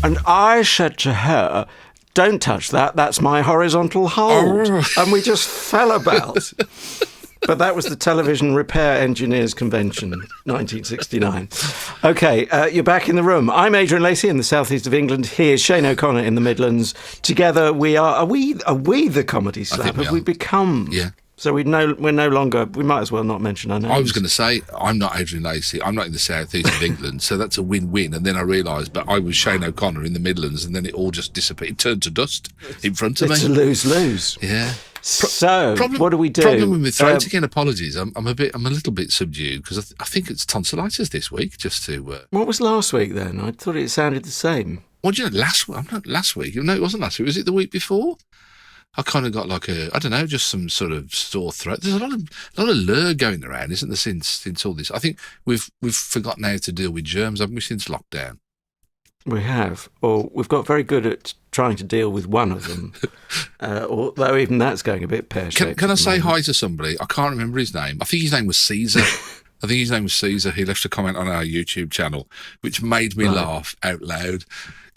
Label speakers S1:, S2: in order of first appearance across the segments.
S1: And I said to her, don't touch that, that's my horizontal hold. And we just fell about. But that was the Television Repair Engineers Convention, 1969. OK, you're back in the room. I'm Adrian Lacey in the southeast of England. Here's Shane O'Connor in the Midlands. Together we are we the Comedy Slab? Have we become?
S2: Yeah.
S1: So we're no longer, we might as well not mention our names.
S2: I was going to say, I'm not Adrian Lacey. I'm not in the southeast of England, so that's a win-win. And then I realised, but I was Shane O'Connor in the Midlands, and then it all just disappeared. It turned to dust in front of me.
S1: It's a lose-lose.
S2: Yeah.
S1: So, what do we do?
S2: Problem with my throat, again, apologies. I'm a little bit subdued, because I think it's tonsillitis this week, just to...
S1: What was last week, then? I thought it sounded the same.
S2: Well, do you know, last week. No, it wasn't last week. Was it the week before? I kind of got like just some sort of sore throat. There's a lot of lure going around, isn't there, since all this? I think we've forgotten how to deal with germs, haven't we, since lockdown?
S1: We have. Or we've got very good at trying to deal with one of them, although even that's going a bit pear-shaped.
S2: Can I say hi to somebody? I can't remember his name. I think his name was Caesar. He left a comment on our YouTube channel, which made me laugh out loud.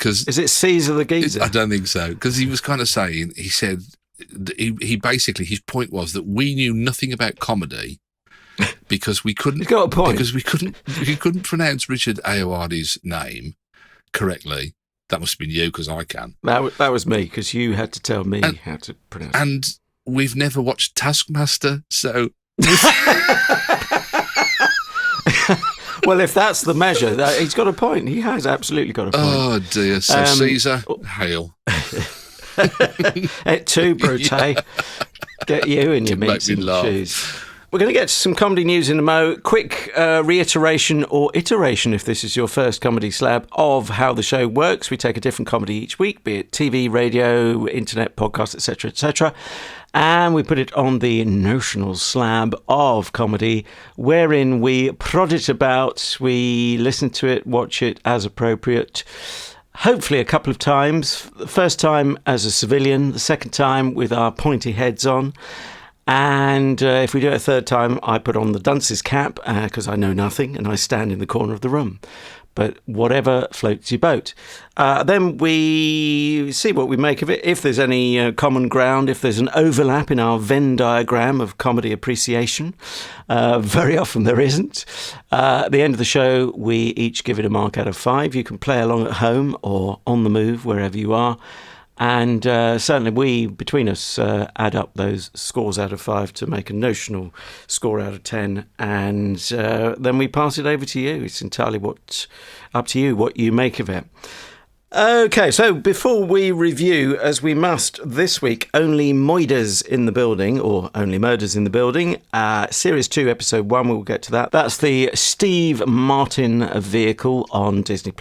S1: Is it Caesar the Geezer?
S2: I don't think so. Because he was kind of saying, he said, he basically, his point was that we knew nothing about comedy because we couldn't.
S1: He's got a point.
S2: Because we couldn't pronounce Richard Ayoade's name correctly. That must have been you, because I can.
S1: That was me, because you had to tell me how to pronounce it.
S2: And we've never watched Taskmaster, so...
S1: Well, if that's the measure, he's got a point. He has absolutely got a point.
S2: Oh, dear. So, Caesar, hail.
S1: Et tu, Brute. Get you in your meats and shoes. We're going to get to some comedy news in a mo. Quick reiteration or iteration, if this is your first Comedy Slab, of how the show works. We take a different comedy each week, be it TV, radio, internet, podcast, etc., etc., and we put it on the notional slab of comedy, wherein we prod it about, we listen to it, watch it as appropriate, hopefully a couple of times. The first time as a civilian, the second time with our pointy heads on. And if we do it a third time, I put on the dunce's cap because I know nothing and I stand in the corner of the room. But whatever floats your boat. Then we see what we make of it. If there's any common ground, if there's an overlap in our Venn diagram of comedy appreciation. Very often there isn't. At the end of the show, we each give it a mark out of 5. You can play along at home or on the move, wherever you are. And certainly we, between us, add up those scores out of 5 to make a notional score out of 10. And then we pass it over to you. It's entirely up to you what you make of it. OK, so before we review, as we must this week, Only Moiders in the Building, or Only Murders in the Building, Series 2, Episode 1, we'll get to that. That's the Steve Martin vehicle on Disney+.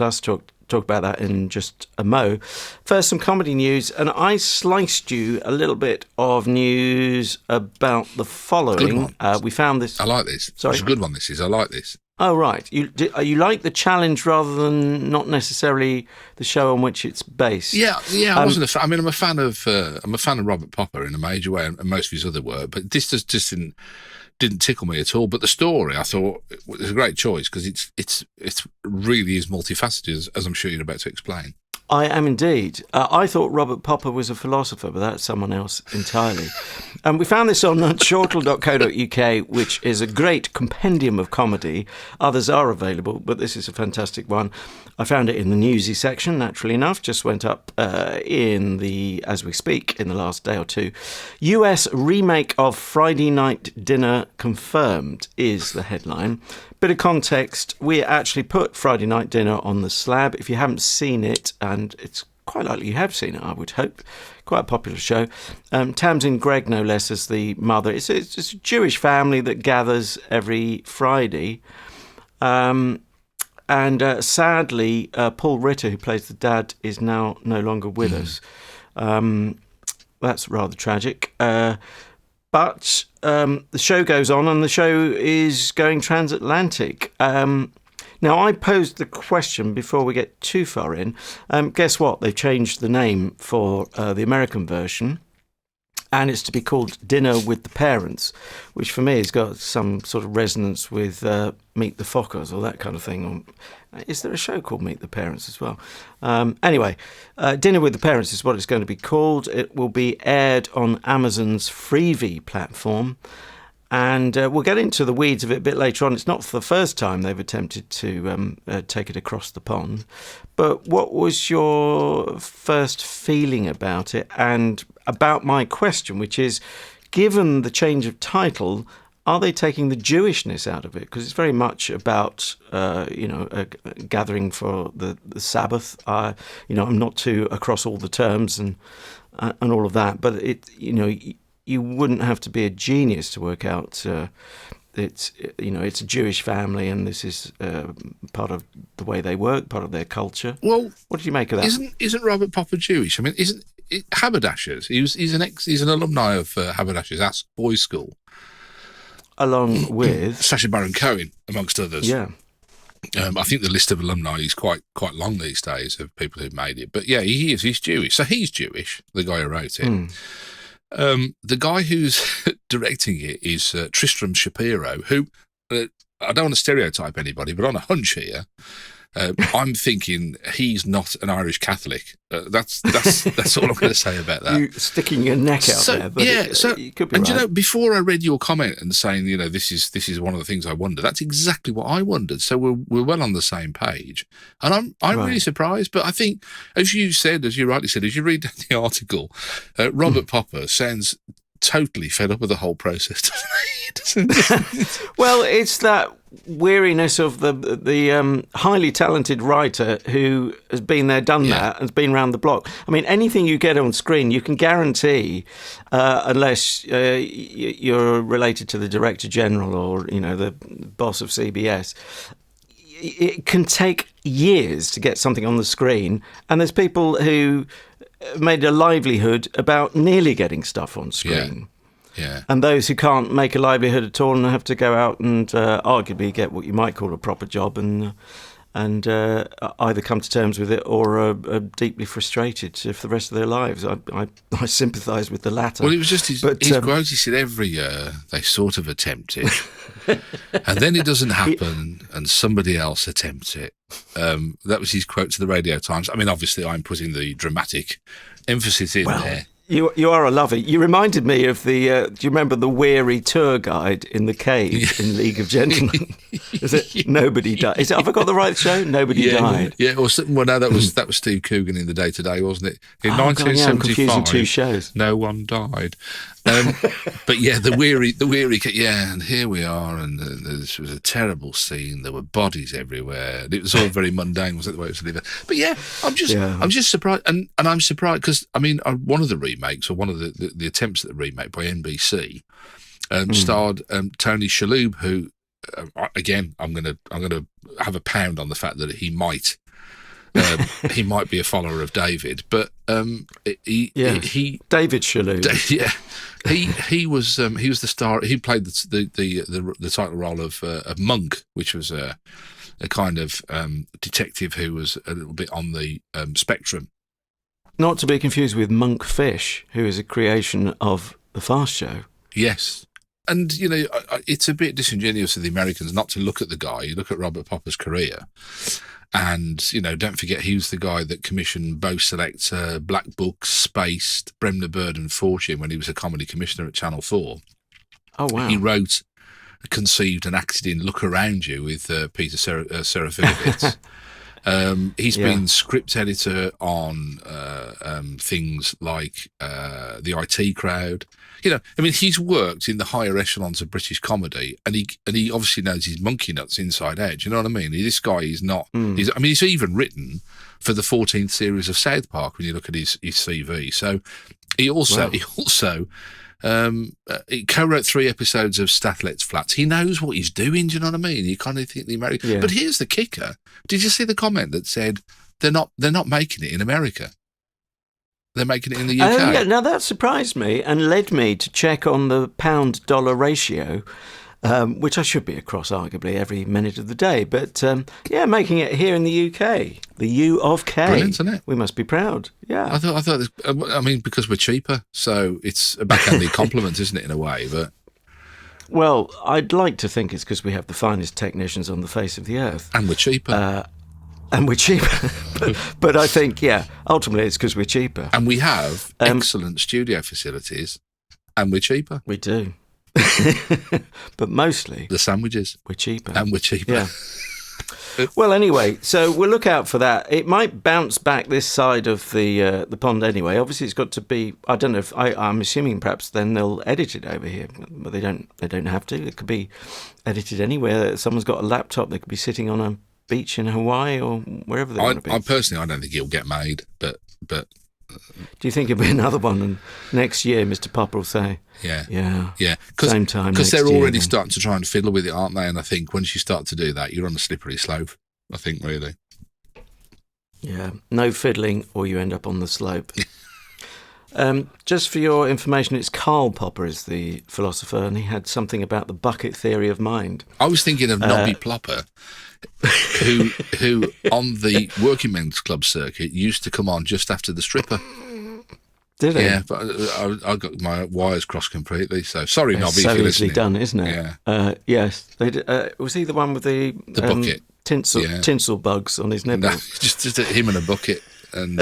S1: Talk about that in just a mo. First, some comedy news, and I sliced you a little bit of news about the following. We found this. I
S2: like this.
S1: Sorry,
S2: it's a good one. This is. I like this.
S1: Oh right, you like the challenge rather than not necessarily the show on which it's based.
S2: Yeah. I wasn't a fan. I mean, I'm a fan of Robert Popper in a major way, and most of his other work. But this just didn't tickle me at all. But the story, I thought, it was a great choice because it's really is multifaceted, as I'm sure you're about to explain.
S1: I am indeed. I thought Robert Popper was a philosopher, but that's someone else entirely. And we found this on chortle.co.uk, which is a great compendium of comedy. Others are available, but this is a fantastic one. I found it in the newsy section, naturally enough. Just went up as we speak, in the last day or two. US remake of Friday Night Dinner confirmed is the headline. Bit of context, we actually put Friday Night Dinner on the slab. If you haven't seen it, and it's quite likely you have seen it, I would hope, quite a popular show. Tamsin Gregg, no less, as the mother. It's a Jewish family that gathers every Friday. And sadly, Paul Ritter, who plays the dad, is now no longer with us. That's rather tragic. But the show goes on, and the show is going transatlantic. Now, I posed the question before we get too far in. Guess what? They've changed the name for the American version. and it's to be called Dinner with the Parents, which for me has got some sort of resonance with Meet the Fockers or that kind of thing. Is there a show called Meet the Parents as well? Anyway, Dinner with the Parents is what it's going to be called. It will be aired on Amazon's Freevee platform. And we'll get into the weeds of it a bit later on. It's not for the first time they've attempted to take it across the pond. But what was your first feeling about it? And about my question, which is, given the change of title, are they taking the Jewishness out of it? Because it's very much about, a gathering for the Sabbath. I'm not too across all the terms and all of that. But you wouldn't have to be a genius to work out it's a Jewish family, and this is part of the way they work, part of their culture.
S2: Well,
S1: what do you make of that?
S2: Isn't Robert Popper Jewish? I mean, isn't Haberdashers? He's an alumni of Haberdashers Ask Boys School, along
S1: with
S2: Sacha Baron Cohen, amongst others.
S1: Yeah.
S2: I think the list of alumni is quite long these days of people who've made it. But yeah, he's Jewish. So he's Jewish, the guy who wrote it. The guy who's directing it is Tristram Shapiro, who I don't want to stereotype anybody, but on a hunch here, I'm thinking he's not an Irish Catholic. That's all I'm going to say about that.
S1: You sticking your neck out there, but it could be
S2: and
S1: right.
S2: Before I read your comment and saying, this is one of the things I wonder. That's exactly what I wondered. So we're well on the same page, and I'm
S1: right.
S2: really surprised. But I think, as you rightly said, as you read the article, Robert Popper sounds totally fed up with the whole process, doesn't he?
S1: Well, it's that weariness of the highly talented writer who has been there, done that, has been around the block. I mean, anything you get on screen, you can guarantee, unless you're related to the Director General or, the boss of CBS, it can take years to get something on the screen. And there's people who made a livelihood about nearly getting stuff on screen.
S2: Yeah.
S1: And those who can't make a livelihood at all and have to go out and arguably get what you might call a proper job and either come to terms with it or are deeply frustrated for the rest of their lives. I sympathise with the latter.
S2: Well, it was just his quote. He said, every year they sort of attempt it, and then it doesn't happen, and somebody else attempts it. That was his quote to the Radio Times. I mean, obviously, I'm putting the dramatic emphasis in there.
S1: You are a lover. You reminded me of the. Do you remember the weary tour guide in the cave in League of Gentlemen? Is it Nobody Died? Have I got the right show? Nobody Died.
S2: Yeah, or something. Well, no, that was Steve Coogan in the Day Today, wasn't it? In 1975,
S1: I'm confusing two shows.
S2: No one died. But yeah, the weary. Yeah, and here we are, and this was a terrible scene. There were bodies everywhere. It was all very mundane, wasn't it, the way it was delivered? But yeah, I'm just surprised, and I'm surprised because I mean, one of the remakes or one of the attempts at the remake by NBC starred Tony Shalhoub, who again I'm gonna have a pound on the fact that he might be a follower of David, but he
S1: David Shalhoub.
S2: He was the star. He played the title role of Monk, which was a kind of detective who was a little bit on the spectrum.
S1: Not to be confused with Monk Fish, who is a creation of the Fast Show.
S2: Yes. And, it's a bit disingenuous of the Americans not to look at the guy. You look at Robert Popper's career. And, don't forget he was the guy that commissioned Bo Selector, Black Books, Spaced, Bremner Bird and Fortune when he was a comedy commissioner at Channel 4.
S1: Oh, wow.
S2: He wrote, conceived and acted in Look Around You with Peter Serafinowicz. He's been script editor on things like The IT Crowd. He's worked in the higher echelons of British comedy, and he obviously knows his monkey nuts inside edge. You know what I mean? This guy is not. He's even written for the 14th series of South Park. When you look at his CV, so he also he co-wrote 3 episodes of Statlet's Flats. He knows what he's doing. Do you know what I mean? You kind of think the American. Yeah. But here's the kicker: did you see the comment that said they're not making it in America? They're making it in the UK.
S1: Now that surprised me and led me to check on the pound-dollar ratio. which I should be across arguably every minute of the day. But making it here in the UK, the U of K.
S2: Brilliant, isn't it?
S1: We must be proud. Yeah.
S2: I thought. I mean, because we're cheaper, so it's a backhanded compliment, isn't it, in a way? But
S1: well, I'd like to think it's because we have the finest technicians on the face of the earth,
S2: and we're cheaper.
S1: but I think, ultimately it's because we're cheaper.
S2: And we have excellent studio facilities, and we're cheaper.
S1: We do. But mostly
S2: the sandwiches.
S1: We're cheaper.
S2: And we're cheaper.
S1: Yeah. Well, anyway, so we'll look out for that. It might bounce back this side of the pond anyway. Obviously, it's got to be. I don't know if I'm assuming perhaps then they'll edit it over here, but they don't. They don't have to. It could be edited anywhere. Someone's got a laptop. They could be sitting on a beach in Hawaii or wherever they want to be.
S2: I personally, I don't think it'll get made, but.
S1: Do you think it'll be another one? And next year, Mr. Popper will say,
S2: yeah,
S1: same time.
S2: Because they're already starting to try and fiddle with it, aren't they? And I think once you start to do that, you're on a slippery slope. I think really.
S1: Yeah, no fiddling, or you end up on the slope. Just for your information, it's Karl Popper is the philosopher, and he had something about the bucket theory of mind.
S2: I was thinking of Nobby Plopper, who on the working men's club circuit used to come on just after the stripper.
S1: Did he?
S2: Yeah, but I got my wires crossed completely. So sorry, Nobby,
S1: so
S2: if you're
S1: easily
S2: listening.
S1: Done, isn't it?
S2: Yeah.
S1: Yes. They did, was he the one with the
S2: bucket
S1: tinsel bugs on his nipples?
S2: No, just him and a bucket. And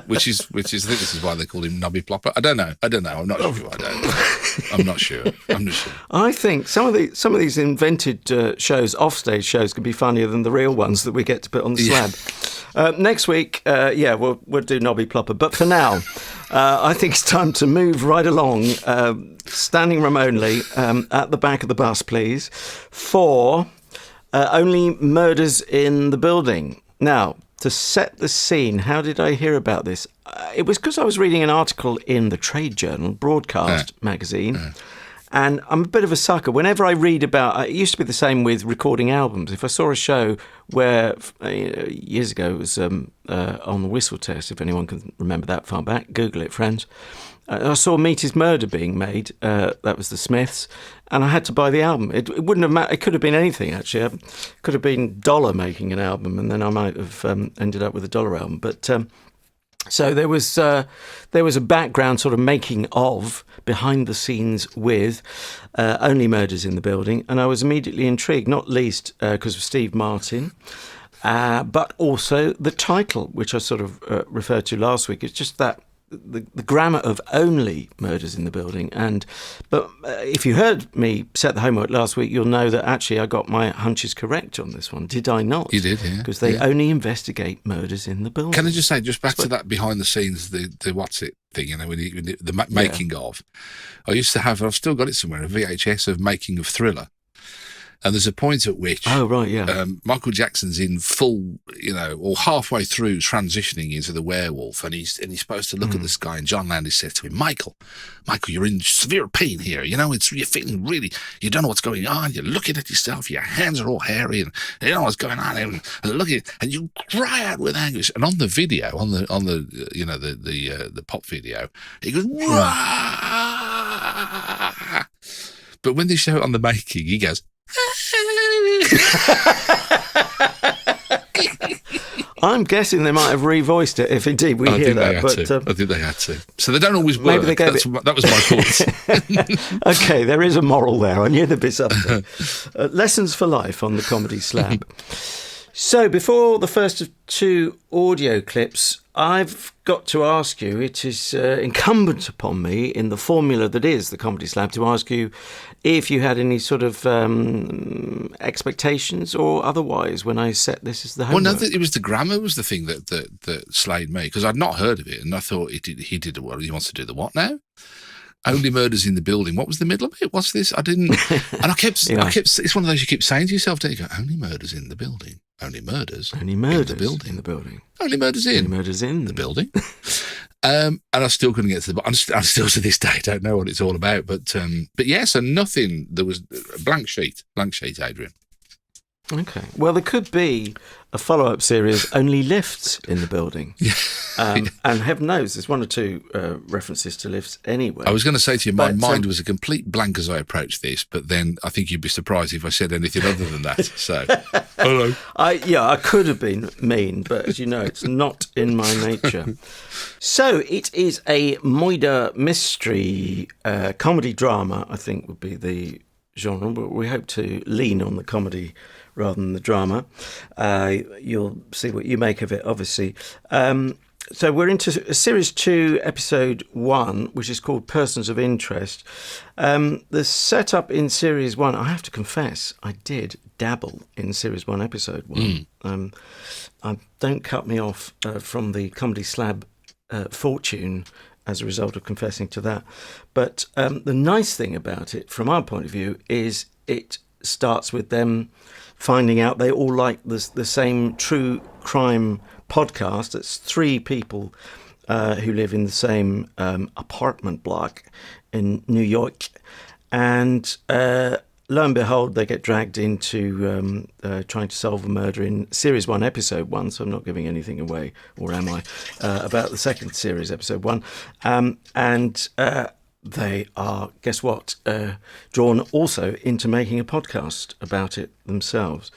S2: which is I think this is why they call him Nobby Plopper. I don't know. I'm not sure. I'm not sure.
S1: I think some of these invented shows, offstage shows, could be funnier than the real ones that we get to put on the slab. Next week, we'll do Nobby Plopper. But for now, I think it's time to move right along. Standing room only at the back of the bus, please. For Only Murders in the Building. Now, to set the scene, how did I hear about this? It was because I was reading an article in the trade journal, Broadcast magazine, and I'm a bit of a sucker. Whenever I read about, it used to be the same with recording albums. If I saw a show where, years ago, it was on the Whistle Test, if anyone can remember that far back, Google it, friends. I saw Meat Is Murder being made, that was the Smiths, and I had to buy the album. It wouldn't have mattered, it could have been anything, actually. It could have been Dollar making an album, and then I might have ended up with a Dollar album. But so there was a background sort of making of, behind the scenes with Only Murders in the Building, and I was immediately intrigued, not least because of Steve Martin, but also the title, which I sort of referred to last week. It's just that the grammar of Only Murders in the Building. But if you heard me set the homework last week, you'll know that actually I got my hunches correct on this one. Did I not?
S2: You did, yeah.
S1: Because they only investigate murders in the building.
S2: Can I just say, just back to that behind the scenes, the what's it thing, the making of. I've still got it somewhere, a VHS of making of Thriller. And there's a point at which Michael Jackson's in full, or halfway through transitioning into the werewolf, and he's supposed to look at the sky, and John Landis says to him, Michael, you're in severe pain here. You're feeling really, you don't know what's going on. You're looking at yourself. Your hands are all hairy, and you don't know what's going on. And looking, and you cry out with anguish. And on the video, on the pop video, he goes, Wah! But when they show it on the making, he goes,
S1: I'm guessing they might have revoiced it if indeed we hear that.
S2: I think they had to. So they don't always work. That was my thoughts.
S1: Okay, there is a moral there. I knew there'd be something. Lessons for life on the Comedy Slab. So before the first of two audio clips, I've got to ask you, it is incumbent upon me in the formula that is the Comedy Slab to ask you if you had any sort of expectations or otherwise when I set this as the homework.
S2: Well, no, it was the grammar was the thing that slayed me, because I'd not heard of it, and I thought he did what he wants to do. The what now? Only Murders in the Building. What was the middle of it? What's this? I didn't. And I kept. It's one of those you keep saying to yourself, don't you? Go, Only Murders in the Building. Only murders.
S1: Only murders
S2: in the building.
S1: In the building.
S2: Only murders in.
S1: Only murders in
S2: the building. And I still couldn't get to the bottom. I still to this day don't know what it's all about. But yeah, so nothing. There was a blank sheet, Adrian.
S1: Okay. Well, there could be a follow-up series, Only Lifts in the Building. And heaven knows, there's one or two references to lifts anyway.
S2: I was going to say to you, my mind was a complete blank as I approached this, but then I think you'd be surprised if I said anything other than that. So, hello.
S1: I could have been mean, but as you know, it's not in my nature. So it is a Moida mystery comedy drama, I think would be the genre, but we hope to lean on the comedy rather than the drama. You'll see what you make of it, obviously. So we're into Series 2, Episode 1, which is called Persons of Interest. The setup in Series 1, I have to confess, I did dabble in Series 1, Episode 1. Don't cut me off from the Comedy Slab fortune as a result of confessing to that. But the nice thing about it, from our point of view, is it starts with them finding out they all like the same true crime podcast. It's three people who live in the same apartment block in New York. And lo and behold, they get dragged into trying to solve a murder in Series 1, Episode 1. So I'm not giving anything away, or am I, about the second series, Episode 1. And they are, guess what, drawn also into making a podcast about it themselves.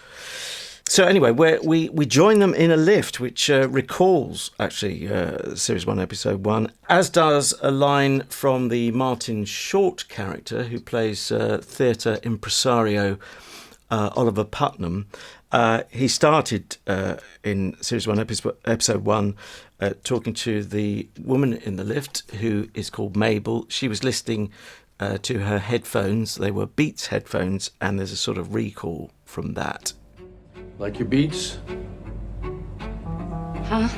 S1: So anyway, we join them in a lift, which recalls, actually, Series 1, Episode 1, as does a line from the Martin Short character, who plays theatre impresario Oliver Putnam. He started in Series 1, Episode 1, talking to the woman in the lift, who is called Mabel. She was listening to her headphones. They were Beats headphones, and there's a sort of recall from that.
S3: Like your Beats?
S4: Huh?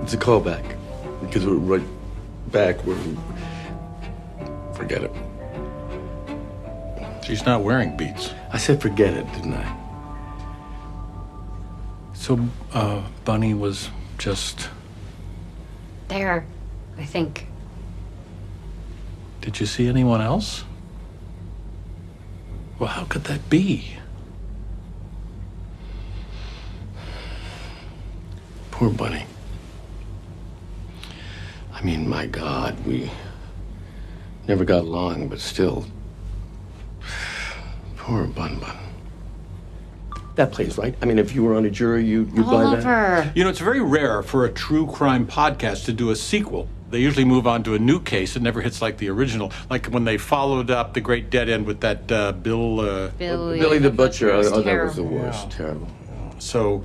S3: It's a callback. Because we're right back where we... Forget it.
S5: She's not wearing Beats.
S3: I said forget it, didn't I?
S5: So, Bunny was just...
S4: There, I think.
S5: Did you see anyone else? Well, how could that be?
S3: Poor Bunny. I mean, my God, we never got along, but still. Poor Bun Bun. That plays, right? I mean, if you were on a jury, you'd buy that?
S4: Oliver.
S5: You know, it's very rare for a true crime podcast to do a sequel. They usually move on to a new case. It never hits like the original. Like when they followed up The Great Dead End with that
S3: Billy the Butcher.
S4: Was
S3: That was the
S4: terrible.
S3: worst.
S5: Yeah.
S3: Terrible.
S5: So,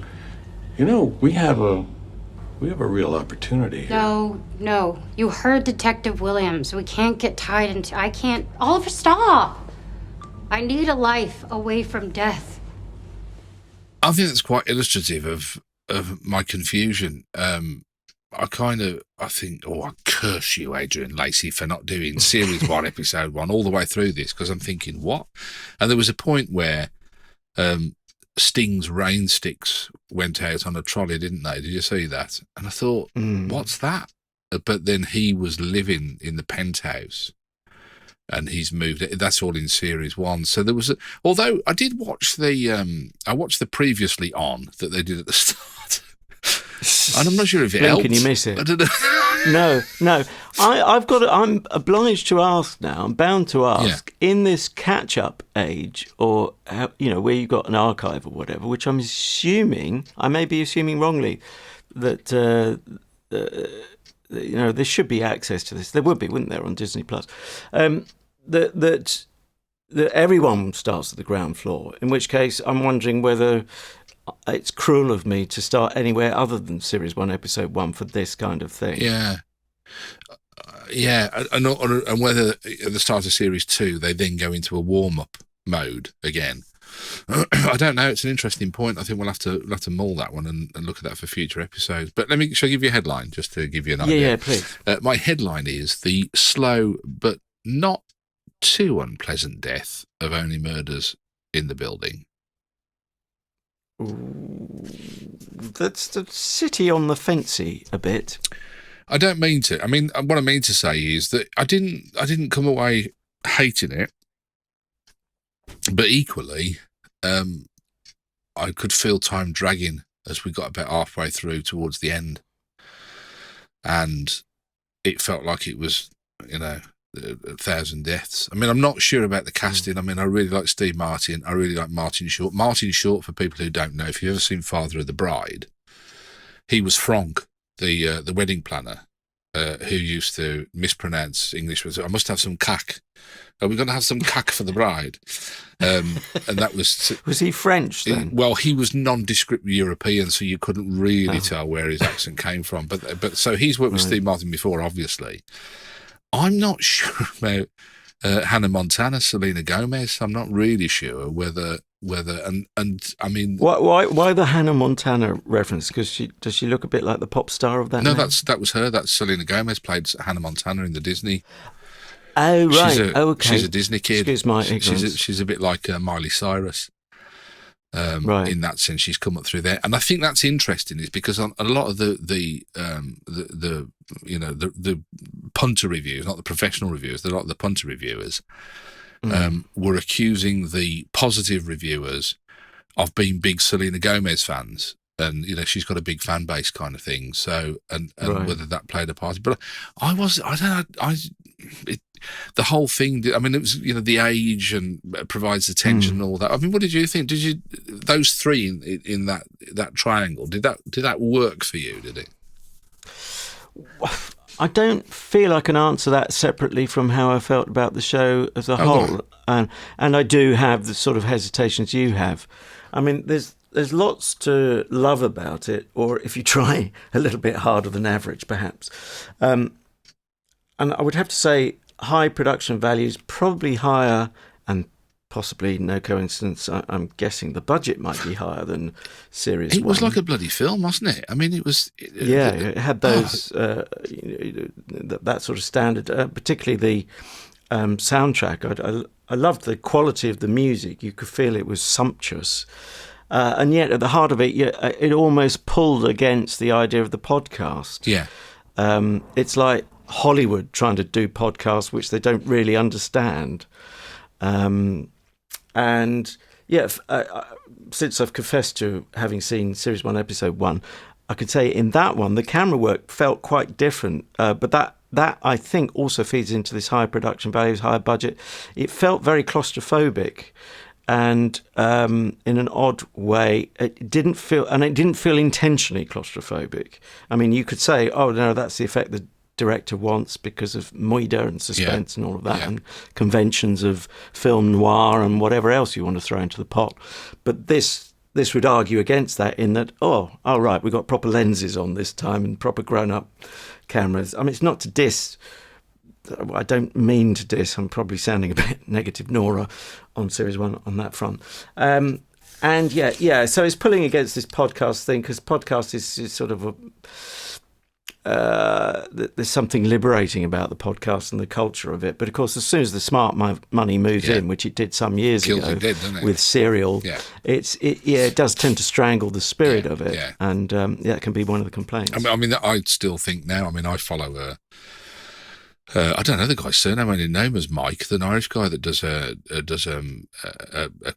S5: you know, we have a real opportunity here.
S4: No. You heard Detective Williams. We can't get tied into... I can't... Oliver, stop! I need a life away from death.
S2: I think that's quite illustrative of my confusion. I think, I curse you, Adrian Lacey, for not doing Series 1, Episode 1 all the way through this, because I'm thinking, what? And there was a point where Sting's rain sticks went out on a trolley, didn't they? Did you see that? And I thought, what's that? But then he was living in the penthouse. And he's moved it. That's all in Series 1. So there was although I did watch I watched the previously on that they did at the start. And I'm not sure if it helped.
S1: Can you miss it?
S2: I don't know.
S1: No. I'm obliged to ask now. I'm bound to ask. Yeah. In this catch-up age, or where you've got an archive or whatever, which I'm assuming, I may be assuming wrongly, that there should be access to this. There would be, wouldn't there, on Disney Plus? That everyone starts at the ground floor. In which case, I'm wondering whether it's cruel of me to start anywhere other than Series 1, Episode 1 for this kind of thing.
S2: Yeah. And whether at the start of Series 2 they then go into a warm-up mode again. I don't know. It's an interesting point. I think we'll have to mull that one and look at that for future episodes. But shall I give you a headline just to give you an idea?
S1: Yeah, please.
S2: My headline is the slow but not too unpleasant death of only murders in the building.
S1: Ooh, that's the city on the fancy a bit.
S2: I don't mean to. I mean, what I mean to say is that I didn't come away hating it, but equally, I could feel time dragging as we got about halfway through towards the end. And it felt like it was, 1,000 deaths. I mean, I'm not sure about the casting. I mean, I really like Steve Martin. I really like Martin Short. Martin Short, for people who don't know, if you've ever seen Father of the Bride, he was Franck, the wedding planner, who used to mispronounce English. I must have some cack. Are we going to have some cack for the bride? And that was...
S1: Was he French then?
S2: Well, he was nondescript European, so you couldn't really tell where his accent came from. But so he's worked with Steve Martin before, obviously. I'm not sure about Hannah Montana, Selena Gomez. I'm not really sure whether and I mean...
S1: Why the Hannah Montana reference? Because does she look a bit like the pop star of that?
S2: No,
S1: name?
S2: that was her. That's Selena Gomez, played Hannah Montana in the Disney.
S1: Oh, right. Okay.
S2: She's a Disney kid.
S1: Excuse my ignorance.
S2: She's a bit like Miley Cyrus.
S1: Right.
S2: In that sense, she's come up through there, and I think that's interesting, is because on a lot of the punter reviews, not the professional reviewers, a lot of the punter reviewers were accusing the positive reviewers of being big Selena Gomez fans, and she's got a big fan base kind of thing. So and
S1: right.
S2: whether that played a part, but the whole thing, I mean, it was, the age and provides the tension and all that. I mean, what did you think? Those three in that triangle, did that work for you, did it?
S1: I don't feel I can answer that separately from how I felt about the show as a whole. And I do have the sort of hesitations you have. I mean, there's lots to love about it, or if you try a little bit harder than average, perhaps. And I would have to say high production values, probably higher, and possibly, no coincidence, I'm guessing the budget might be higher than Series 1.
S2: It was like a bloody film, wasn't it? I mean, it was...
S1: it had those, that sort of standard, particularly the soundtrack. I loved the quality of the music. You could feel it was sumptuous. And yet, at the heart of it, it almost pulled against the idea of the podcast.
S2: Yeah.
S1: It's like Hollywood trying to do podcasts which they don't really understand. And yeah, since I've confessed to having seen Series 1, Episode 1, I could say in that one, the camera work felt quite different. But that I think also feeds into this higher production values, higher budget. It felt very claustrophobic. And in an odd way, it didn't feel intentionally claustrophobic. I mean, you could say, oh, no, that's the effect the director wants because of moida and suspense and all of that, and conventions of film noir and whatever else you want to throw into the pot. But this would argue against that in that, right, we've got proper lenses on this time and proper grown-up cameras. I mean, it's not to diss... I don't mean to diss. I'm probably sounding a bit negative Nora on Series 1 on that front. And so it's pulling against this podcast thing, because podcast is sort of there's something liberating about the podcast and the culture of it. But of course, as soon as the smart money moves in, which it did some years ago with Serial, it does tend to strangle the spirit of it. Yeah. And that can be one of the complaints.
S2: I mean, I still think now, I mean, I follow I don't know the guy's surname. I only know him as Mike, the Irish guy that does a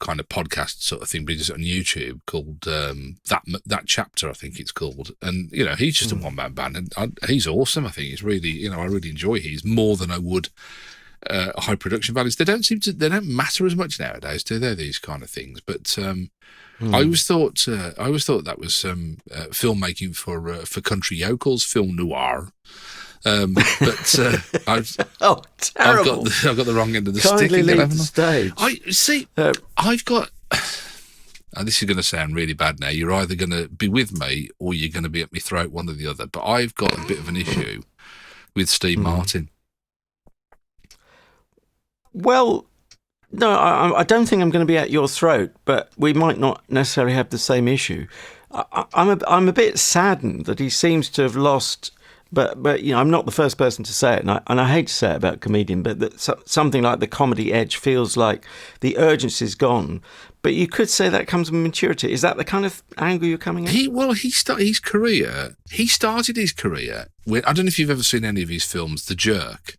S2: kind of podcast sort of thing, but he's on YouTube called that chapter, I think it's called. And he's just a one-man band, and he's awesome. I think he's really, I really enjoy his more than I would high production values. They don't matter as much nowadays, do they? These kind of things, but. I always thought that was filmmaking for country yokels, film noir. But I've
S1: terrible!
S2: I've got the wrong end of the
S1: stick.
S2: Kindly
S1: leave the stage.
S2: I've got. This is going to sound really bad now. You're either going to be with me or you're going to be at my throat, one or the other. But I've got a bit of an issue with Steve Martin.
S1: Well, no, I don't think I'm going to be at your throat, but we might not necessarily have the same issue. I'm a bit saddened that he seems to have lost. But I'm not the first person to say it, and I hate to say it about comedian, but that something like the comedy edge feels like the urgency's gone. But you could say that comes with maturity. Is that the kind of angle you're coming at?
S2: He started his career with, I don't know if you've ever seen any of his films, The Jerk.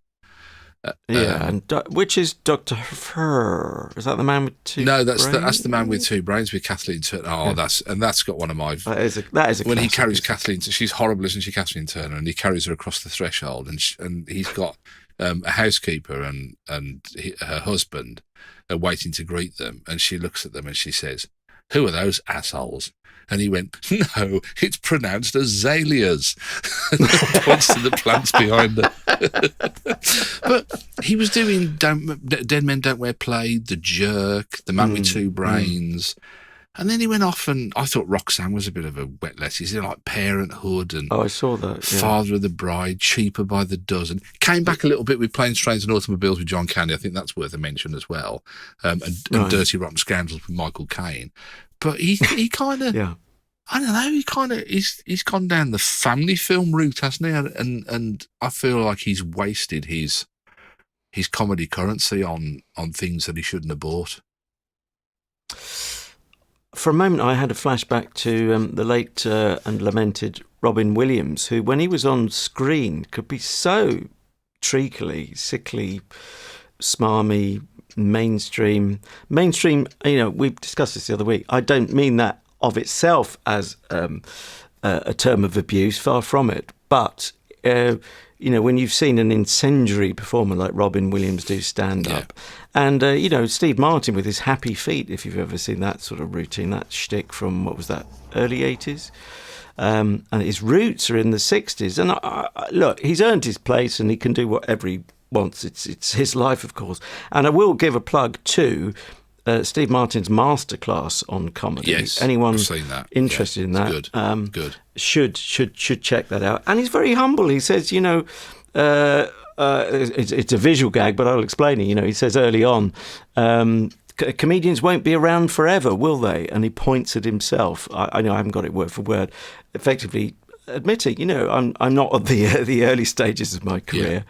S1: And which is Dr. Fur? Is that the man with two?
S2: No,
S1: brains?
S2: that's the man with two brains with Kathleen Turner. Oh, that's got one of my.
S1: That is a
S2: when he
S1: classic,
S2: carries Kathleen, she's horrible, isn't she, Kathleen Turner? And he carries her across the threshold, and he's got a housekeeper and her husband are waiting to greet them, and she looks at them and she says, "Who are those assholes?" And he went, "No, it's pronounced azaleas." And points to the plants behind her. But he was doing Dead Men Don't Wear Play, The Jerk, The Man with Two Brains. And then he went off, and I thought Roxanne was a bit of a wet lettuce. He's like Parenthood and
S1: I saw that. Yeah.
S2: Father of the Bride, Cheaper by the Dozen. Came back a little bit with Planes, Trains and Automobiles with John Candy. I think that's worth a mention as well. And Dirty Rotten Scoundrels with Michael Caine. But he kind of, I don't know, he's gone down the family film route, hasn't he? And I feel like he's wasted his comedy currency on things that he shouldn't have bought.
S1: For a moment, I had a flashback to the late and lamented Robin Williams, who, when he was on screen, could be so treacly, sickly, smarmy, mainstream. We've discussed this the other week. I don't mean that of itself as a term of abuse, far from it. But, when you've seen an incendiary performer like Robin Williams do stand-up, and, Steve Martin with his Happy Feet, if you've ever seen that sort of routine, that shtick from, what was that, early 80s? And his roots are in the 60s. And, look, he's earned his place and he can do whatever he wants. It's his life, of course. And I will give a plug to Steve Martin's masterclass on comedy.
S2: Yes,
S1: anyone
S2: I've seen that.
S1: interested in that
S2: good.
S1: should check that out. And he's very humble. He says, it's a visual gag, but I'll explain it. He says early on, comedians won't be around forever, will they? And he points at himself. I know I haven't got it word for word. Effectively admitting, I'm not at the early stages of my career.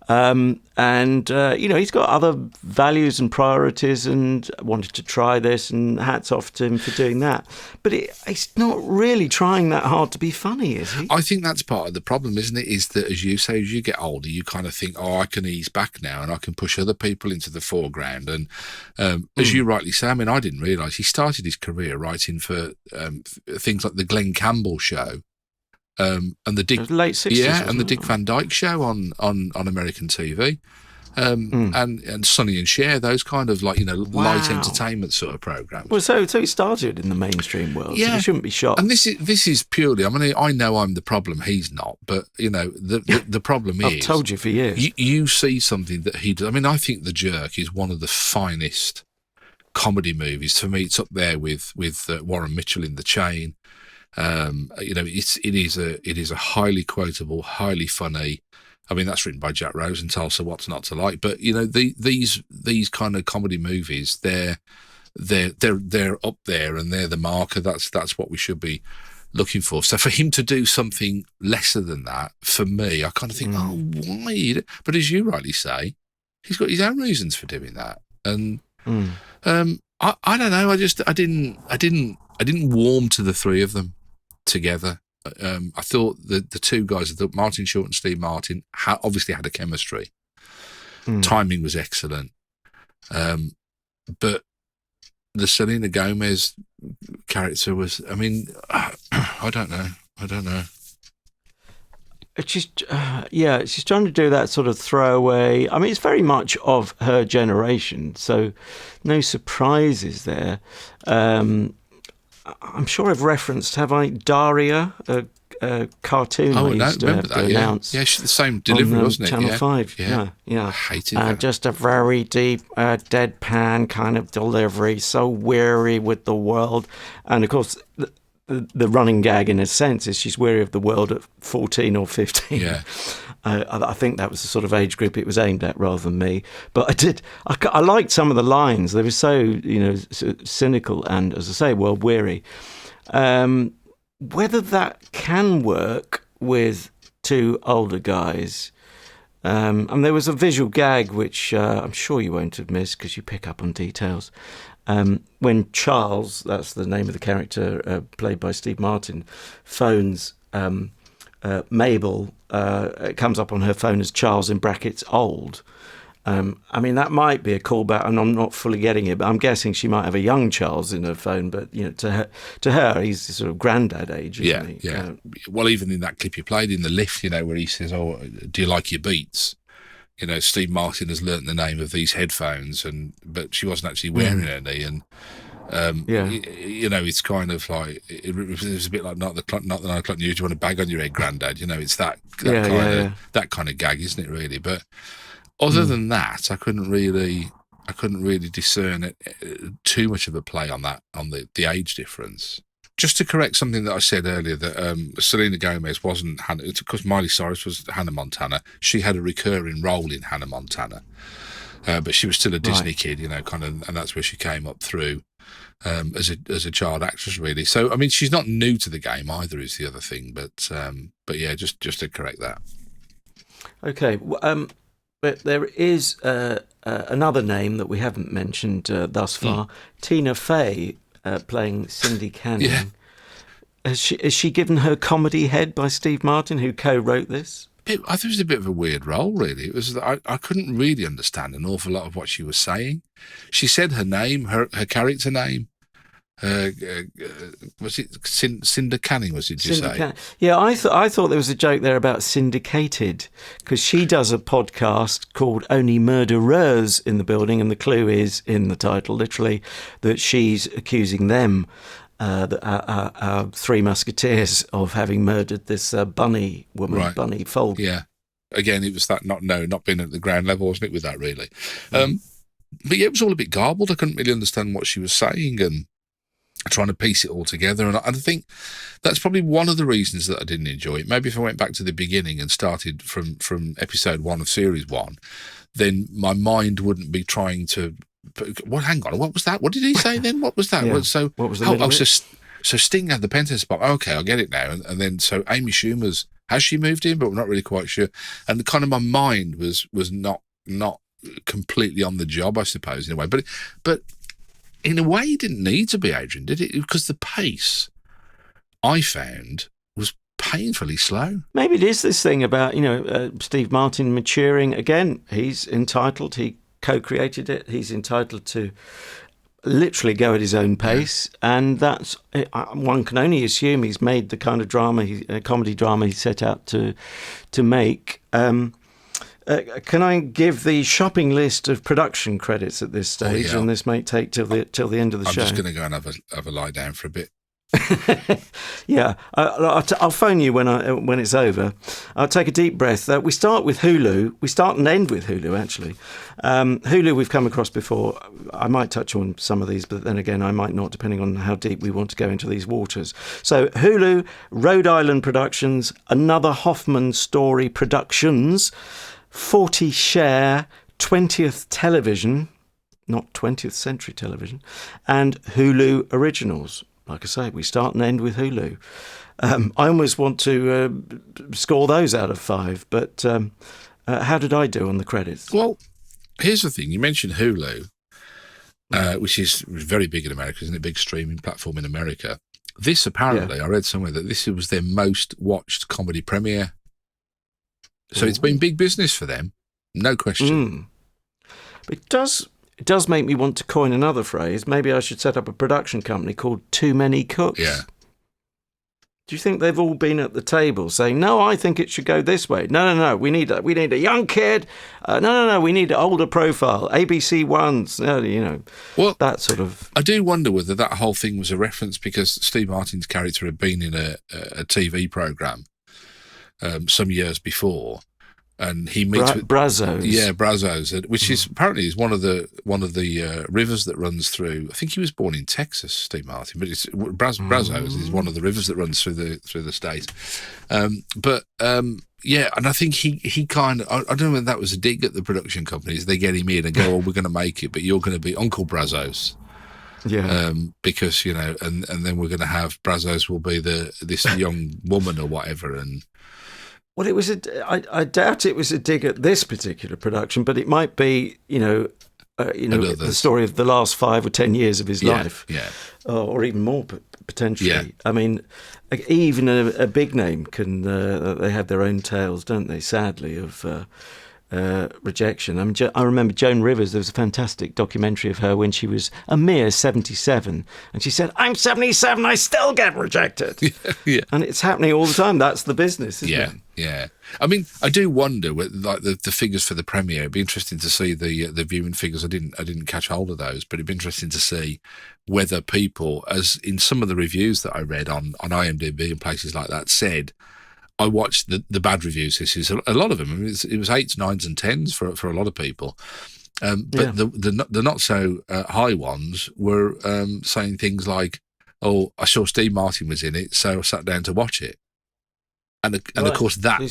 S1: He's got other values and priorities and wanted to try this, and hats off to him for doing that. But he's not really trying that hard to be funny, is he?
S2: I think that's part of the problem, isn't it? Is that, as you say, as you get older, you kind of think, I can ease back now and I can push other people into the foreground. And as you rightly say, I didn't realise he started his career writing for things like the Glenn Campbell Show. And the Dick,
S1: late 60s,
S2: and the Dick Van Dyke Show on American TV, and Sonny and Cher, those kind of light entertainment sort of programs.
S1: Well, so he started in the mainstream world. So he shouldn't be shocked.
S2: And this is purely. I know I'm the problem. He's not. But the problem is,
S1: I've told you for years.
S2: You see something that he does. I think The Jerk is one of the finest comedy movies. For me, it's up there with Warren Mitchell in The Chain. It is a highly quotable, highly funny. That's written by Jack Rosenthal, so what's not to like? But these kind of comedy movies, they're up there and they're the marker. That's what we should be looking for. So for him to do something lesser than that, for me, I kind of think, why? But as you rightly say, he's got his own reasons for doing that, and I don't know. I didn't warm to the three of them together. I thought the two guys, Martin Short and Steve Martin, obviously had a chemistry. Timing was excellent. But the Selena Gomez character was, I don't know.
S1: She's trying to do that sort of throwaway. It's very much of her generation, so no surprises there. I'm sure I've referenced, have I, Daria, a cartoon I used to have to announce.
S2: Yeah, she's the same delivery, wasn't it?
S1: Channel 5, yeah.
S2: I hated that.
S1: Just a very deep, deadpan kind of delivery, so weary with the world. And, of course, the running gag, in a sense, is she's weary of the world at 14 or 15.
S2: Yeah.
S1: I think that was the sort of age group it was aimed at rather than me. But I liked some of the lines. They were so, cynical and, as I say, world weary. Whether that can work with two older guys. And there was a visual gag, which I'm sure you won't have missed because you pick up on details. When Charles, that's the name of the character played by Steve Martin, phones Mabel it comes up on her phone as Charles in brackets old. I mean, that might be a callback, and I'm not fully getting it, but I'm guessing she might have a young Charles in her phone. But to her, he's sort of granddad age, isn't he?
S2: Yeah. Well, even in that clip you played in the lift, where he says, "Oh, do you like your Beats?" Steve Martin has learnt the name of these headphones, but she wasn't actually wearing any, and it's kind of like it was a bit like not the 9 o'clock news. You want a bag on your head, granddad? It's that kind of gag, isn't it? Really, but. Other than that, I couldn't really discern too much of a play on the age difference. Just to correct something that I said earlier, that Selena Gomez wasn't Hannah, because Miley Cyrus was Hannah Montana. She had a recurring role in Hannah Montana, but she was still a Disney kid, and that's where she came up through as a child actress, really. So I mean, she's not new to the game either, is the other thing. But yeah, just to correct that.
S1: Okay. But there is another name that we haven't mentioned thus far, Tina Fey, playing Cindy Canning.
S2: Yeah.
S1: Is she given her comedy head by Steve Martin, who co-wrote this?
S2: I thought it was a bit of a weird role, really. It was I couldn't really understand an awful lot of what she was saying. She said her name, her character name. Was it Cinder Canning? Did you say?
S1: Yeah, I thought there was a joke there about syndicated, because she does a podcast called Only Murderers in the Building, and the clue is in the title, literally, that she's accusing them, our three musketeers, of having murdered this bunny woman, right. Bunny Fold.
S2: Yeah, again, it was that not being at the ground level, wasn't it? With that, really, but yeah, it was all a bit garbled. I couldn't really understand what she was saying, and trying to piece it all together. And I think that's probably one of the reasons that I didn't enjoy it. Maybe if I went back to the beginning and started from episode 1 of series 1, then my mind wouldn't be trying to... hang on, what was that? What did he say then? What was that?
S1: Yeah.
S2: What was the so Sting had the Pentagon spot. Okay, I'll get it now. And then, so Amy Schumer's... Has she moved in? But we're not really quite sure. And kind of my mind was not completely on the job, I suppose, in a way. But in a way, it didn't need to be, Adrian, did it? Because the pace, I found, was painfully slow.
S1: Maybe it is this thing about, Steve Martin maturing. Again, he's entitled. He co-created it. He's entitled to literally go at his own pace. Yeah. And that's, one can only assume he's made the kind of comedy drama he set out to make. Can I give the shopping list of production credits at this stage? Oh, yeah. And this may take till the end of the show.
S2: I'm just going to go and have a lie down for a bit.
S1: Yeah, I'll phone you when it's over. I'll take a deep breath. We start with Hulu. We start and end with Hulu, actually. Hulu we've come across before. I might touch on some of these, but then again I might not, depending on how deep we want to go into these waters. So Hulu, Rhode Island Productions, Another Hoffman Story Productions, 40 Share, 20th Television, not 20th Century Television, and Hulu Originals. Like I say, we start and end with Hulu. I almost want to score those out of 5, but how did I do on the credits?
S2: Well, here's the thing. You mentioned Hulu, which is very big in America, isn't it? Big streaming platform in America. This, apparently, I read somewhere that this was their most watched comedy premiere. So it's been big business for them, no question.
S1: But it does make me want to coin another phrase. Maybe I should set up a production company called Too Many Cooks.
S2: Yeah.
S1: Do you think they've all been at the table saying, no, I think it should go this way. No, we need a young kid. No, we need an older profile. ABC ones, well, that sort of...
S2: I do wonder whether that whole thing was a reference because Steve Martin's character had been in a TV programme some years before, and he meets with
S1: Brazos.
S2: Yeah, Brazos, which is apparently is one of the rivers that runs through. I think he was born in Texas, Steve Martin, but it's Brazos is one of the rivers that runs through the state. Yeah, and I think he kind of, I don't know whether that was a dig at the production companies. They get him in and go, "Oh, we're going to make it, but you're going to be Uncle Brazos."
S1: Yeah,
S2: because and then we're going to have Brazos will be this young woman or whatever, and.
S1: Well, I doubt it was a dig at this particular production, but it might be, the story of the last 5 or 10 years of his life, or even more potentially.
S2: Yeah.
S1: I mean, even a big name can they have their own tales, don't they? Sadly, of rejection. I mean, I remember Joan Rivers. There was a fantastic documentary of her when she was a mere 77, and she said, "I'm 77, I still get rejected."
S2: Yeah.
S1: And it's happening all the time. That's the business, isn't it?
S2: Yeah. I mean, I do wonder, like the figures for the premiere. It'd be interesting to see the viewing figures. I didn't catch hold of those, but it'd be interesting to see whether people, as in some of the reviews that I read on IMDb and places like that, said. I watched the bad reviews. This is a lot of them. I mean, it was 8s, 9s, and 10s for a lot of people. But the not so high ones were saying things like, "Oh, I saw Steve Martin was in it, so I sat down to watch it." And of course that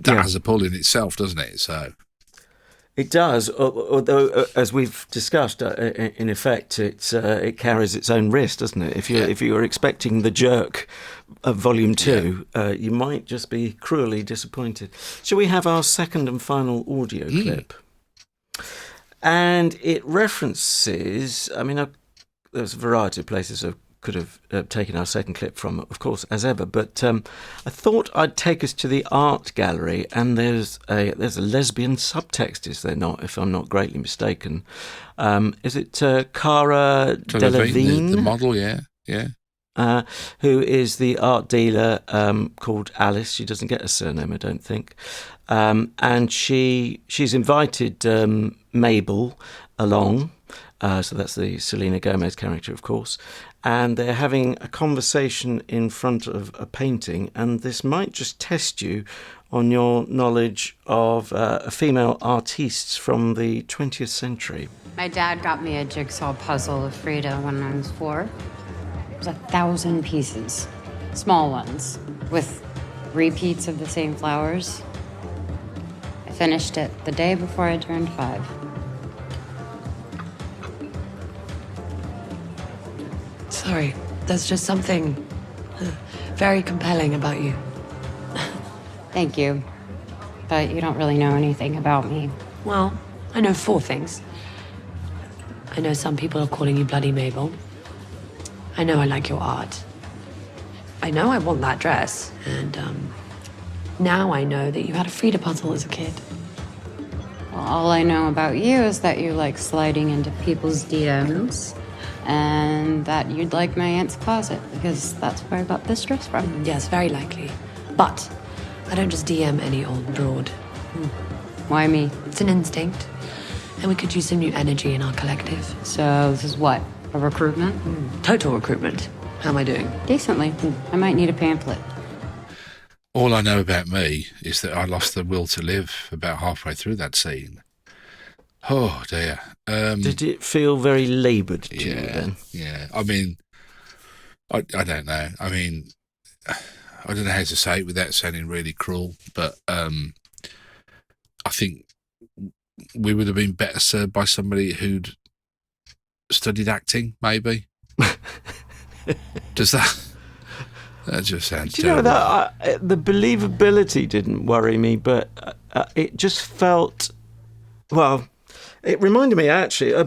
S2: has a pull in itself, doesn't it? So
S1: it does. Although, as we've discussed, in effect, it carries its own risk, doesn't it? If you're expecting The Jerk of Volume 2, you might just be cruelly disappointed. Shall we have our second and final audio clip? And it references. I mean, there's a variety of places I could have taken our second clip from, of course, as ever. But I thought I'd take us to the art gallery, and there's a lesbian subtext, is there not? If I'm not greatly mistaken, is it Cara Delevingne,
S2: the model? Yeah.
S1: Who is the art dealer called Alice. She doesn't get a surname, I don't think. And she's invited Mabel along. So that's the Selena Gomez character, of course. And they're having a conversation in front of a painting. And this might just test you on your knowledge of female artistes from the 20th century.
S4: My dad got me a jigsaw puzzle of Frida when I was 4. It was 1,000 pieces, small ones, with repeats of the same flowers. I finished it the day before I turned 5.
S6: Sorry, there's just something very compelling about you.
S4: Thank you, but you don't really know anything about me.
S6: Well, I know 4 things. I know some people are calling you Bloody Mabel. I know I like your art. I know I want that dress. And now I know that you had a Frida puzzle as a kid.
S4: Well, all I know about you is that you like sliding into people's DMs and that you'd like my aunt's closet because that's where I got this dress from.
S6: Yes, very likely. But I don't just DM any old broad.
S4: Why me?
S6: It's an instinct. And we could use some new energy in our collective.
S4: So this is what? A recruitment?
S6: Total recruitment. How am I doing?
S4: Decently. I might need a pamphlet.
S2: All I know about me is that I lost the will to live about halfway through that scene. Oh, dear.
S1: Did it feel very laboured to you then?
S2: Yeah. I mean, I don't know. I mean, I don't know how to say it without sounding really cruel, but I think we would have been better served by somebody who'd studied acting, maybe. Does that just sounds
S1: Do you know that the believability didn't worry me, but it just felt, well, it reminded me actually a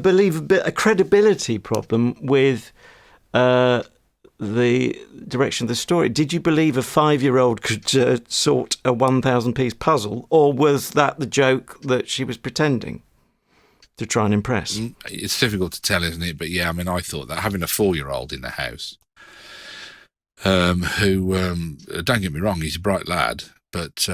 S1: credibility problem with the direction of the story. Did you believe a 5-year-old could sort a 1,000-piece puzzle, or was that the joke that she was pretending to try and impress?
S2: It's difficult to tell, isn't it? But yeah, I mean, I thought that having a 4-year-old in the house, who, don't get me wrong, he's a bright lad, but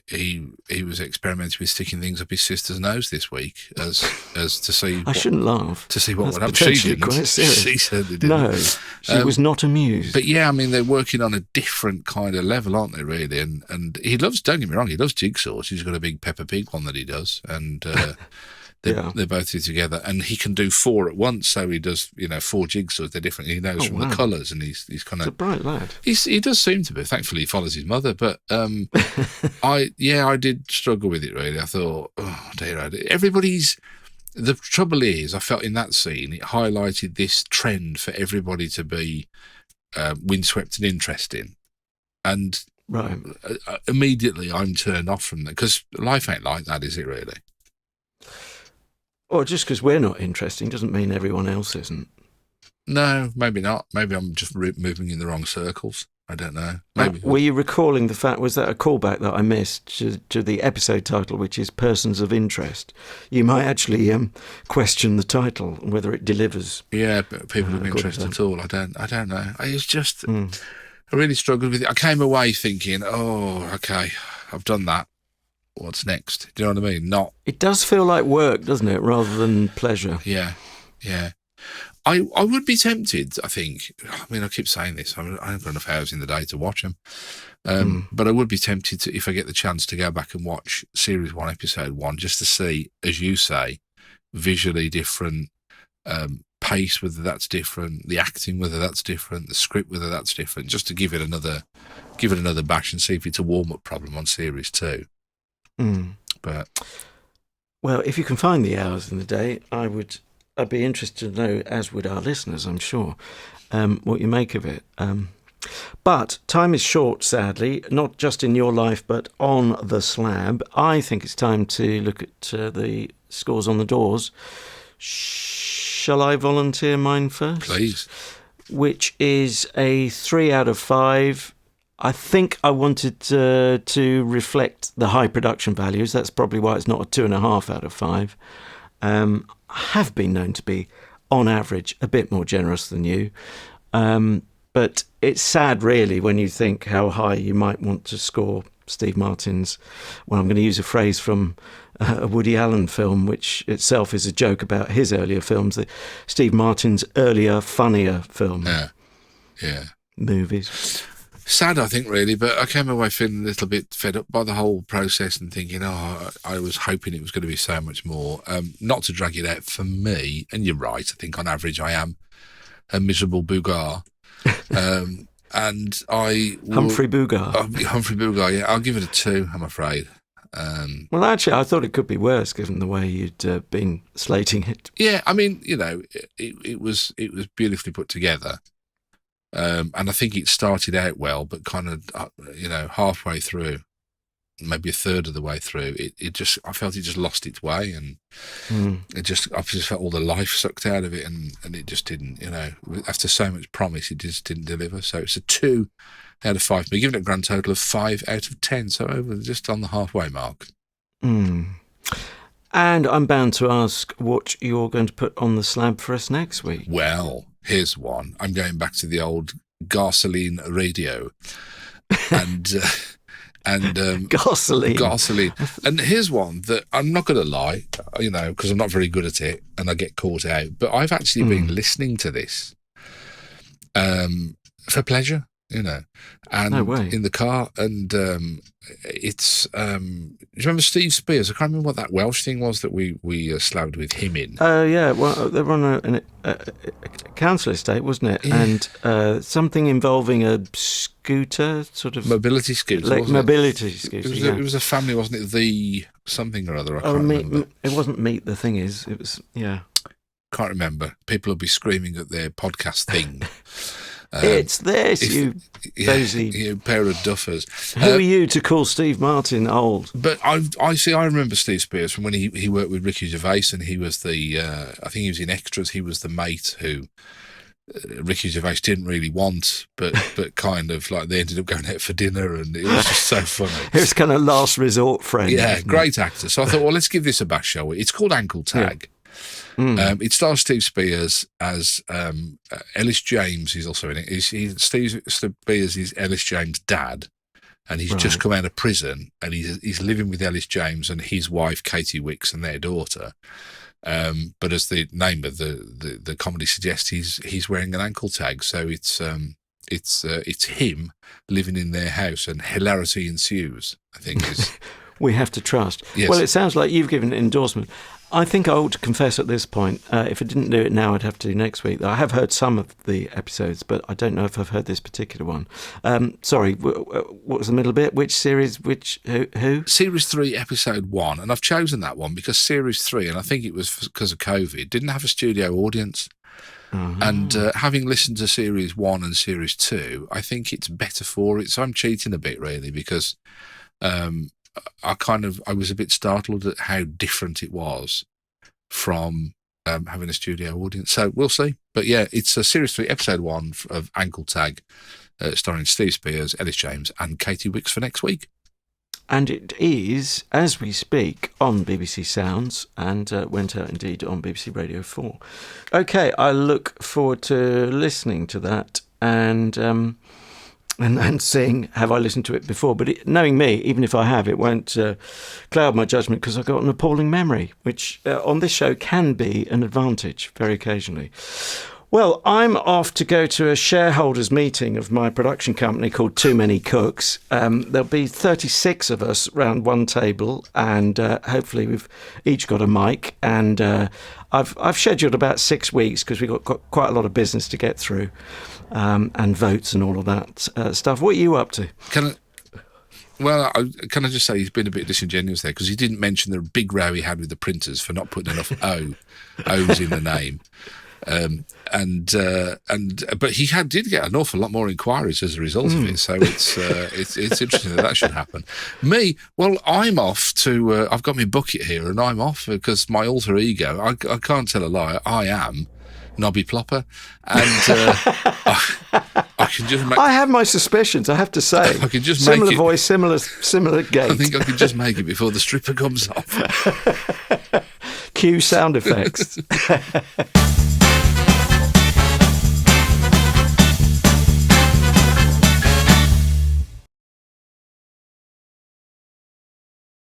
S2: he was experimenting with sticking things up his sister's nose this week as to see.
S1: I shouldn't laugh.
S2: To see what would happen.
S1: She didn't.
S2: Quite serious. She certainly didn't.
S1: No, she was not amused.
S2: But yeah, I mean, they're working on a different kind of level, aren't they? Really, and he loves. Don't get me wrong, he loves jigsaws. He's got a big Peppa Pig one that he does, and They both do together, and he can do 4 at once. So he does, 4 jigsaws. They're different. He knows from the colours, and he's kind of
S1: a bright lad.
S2: He does seem to be. Thankfully, he follows his mother. But I did struggle with it really. I thought, oh dear, everybody's. The trouble is, I felt in that scene it highlighted this trend for everybody to be windswept and interesting, and
S1: right.
S2: Immediately I'm turned off from that because life ain't like that, is it really?
S1: Or just because we're not interesting doesn't mean everyone else isn't.
S2: No, maybe not. Maybe I'm just moving in the wrong circles. I don't know. Maybe.
S1: Were you recalling the fact, was that a callback that I missed to the episode title, which is Persons of Interest? You might actually question the title, whether it delivers.
S2: Yeah, but people of interest at all. I don't know. It's just, I really struggled with it. I came away thinking, oh, okay, I've done that. What's next? Do you know what I mean?
S1: It does feel like work, doesn't it, rather than pleasure?
S2: Yeah. I would be tempted, I think. I mean, I keep saying this. I haven't got enough hours in the day to watch them. But I would be tempted to, if I get the chance, to go back and watch Series 1, Episode 1, just to see, as you say, visually different, pace, whether that's different, the acting, whether that's different, the script, whether that's different, just to give it another bash and see if it's a warm-up problem on Series 2. But
S1: well, if you can find the hours in the day, I'd be interested to know, as would our listeners, I'm sure, what you make of it. But time is short, sadly, not just in your life, but on the slab. I think it's time to look at the scores on the doors. Shall I volunteer mine first?
S2: please.
S1: Which is a 3 out of 5. I think I wanted to reflect the high production values. That's probably why it's not a 2.5 out of 5. I have been known to be, on average, a bit more generous than you. But it's sad, really, when you think how high you might want to score Steve Martin's, well, I'm going to use a phrase from a Woody Allen film, which itself is a joke about his earlier films, Steve Martin's earlier, funnier films.
S2: Yeah.
S1: Movies.
S2: Sad, I think, really, but I came away feeling a little bit fed up by the whole process and thinking, I was hoping it was going to be so much more. Not to drag it out for me, and you're right, I think on average I am a miserable bougar. And
S1: Humphrey Bougar.
S2: Humphrey Bougar, yeah. I'll give it a 2, I'm afraid.
S1: Well, actually, I thought it could be worse, given the way you'd been slating it.
S2: Yeah, I mean, it was beautifully put together. And I think it started out well, but kind of, halfway through, maybe a third of the way through, I felt it just lost its way, and I just felt all the life sucked out of it, and it just didn't, after so much promise, it just didn't deliver. So it's a 2 out of 5. We're giving it a grand total of 5 out of 10, so over just on the halfway mark.
S1: And I'm bound to ask what you're going to put on the slab for us next week.
S2: Well, here's one. I'm going back to the old gasoline radio, and gasoline. And here's one that I'm not going to lie, because I'm not very good at it, and I get caught out. But I've actually been listening to this for pleasure, and
S1: no way.
S2: In the car, and it's. Do you remember Steve Spears? I can't remember what that Welsh thing was that we slabbed with him in.
S1: Yeah, well, they were on a council estate, wasn't it?
S2: Yeah.
S1: And something involving a scooter, sort of
S2: mobility scooter.
S1: It
S2: was a family, wasn't it? The something or other. I can't remember.
S1: It wasn't Meat. The thing is, it was
S2: Can't remember. People will be screaming at their podcast thing.
S1: It's this, you
S2: pair of duffers.
S1: Who are you to call Steve Martin old?
S2: But I remember Steve Spears from when he worked with Ricky Gervais, and he was I think he was in Extras. He was the mate who Ricky Gervais didn't really want, but kind of like they ended up going out for dinner, and it was just so funny.
S1: It was kind of last resort friend.
S2: Yeah, great actor. So I thought, well, let's give this a bash, shall we? It's called Ankle Tag. Yeah. It stars Steve Spears as Ellis James. He's also in it. Steve Spears is Ellis James' dad, and he's just come out of prison, and he's living with Ellis James and his wife Katie Wicks and their daughter. But as the name of the comedy suggests, he's wearing an ankle tag, so it's him living in their house, and hilarity ensues, I think is.
S1: We have to trust.
S2: Yes.
S1: Well, it sounds like you've given an endorsement. I think I ought to confess at this point, if I didn't do it now, I'd have to do next week. I have heard some of the episodes, but I don't know if I've heard this particular one. Sorry, what was the middle bit? Which series, who?
S2: Series 3, Episode 1. And I've chosen that one because Series 3, and I think it was because of COVID, didn't have a studio audience. Uh-huh. And having listened to Series 1 and Series 2, I think it's better for it. So I'm cheating a bit, really, because... I was a bit startled at how different it was from having a studio audience. So we'll see. But yeah, it's a Series 3, Episode 1 of Ankle Tag, starring Steve Spears, Ellis James, and Katie Wicks for next week.
S1: And it is, as we speak, on BBC Sounds and went out indeed on BBC Radio 4. Okay, I look forward to listening to that and seeing, have I listened to it before? But knowing me, even if I have, it won't cloud my judgment because I've got an appalling memory, which on this show can be an advantage very occasionally. Well, I'm off to go to a shareholders meeting of my production company called Too Many Cooks. There'll be 36 of us round one table, and hopefully we've each got a mic. And I've scheduled about 6 weeks because we've got quite a lot of business to get through, and votes and all of that stuff. What are you up to?
S2: Can I just say he's been a bit disingenuous there because he didn't mention the big row he had with the printers for not putting enough O's in the name. But he did get an awful lot more inquiries as a result of it. So it's interesting that should happen. Me, well, I'm off to. I've got my bucket here, and I'm off because my alter ego. I can't tell a lie. I am Nobby Plopper, and I can just.
S1: I have my suspicions. I have to say,
S2: I can just
S1: similar
S2: make it,
S1: voice, similar gait.
S2: I think I can just make it before the stripper comes off.
S1: Cue sound effects.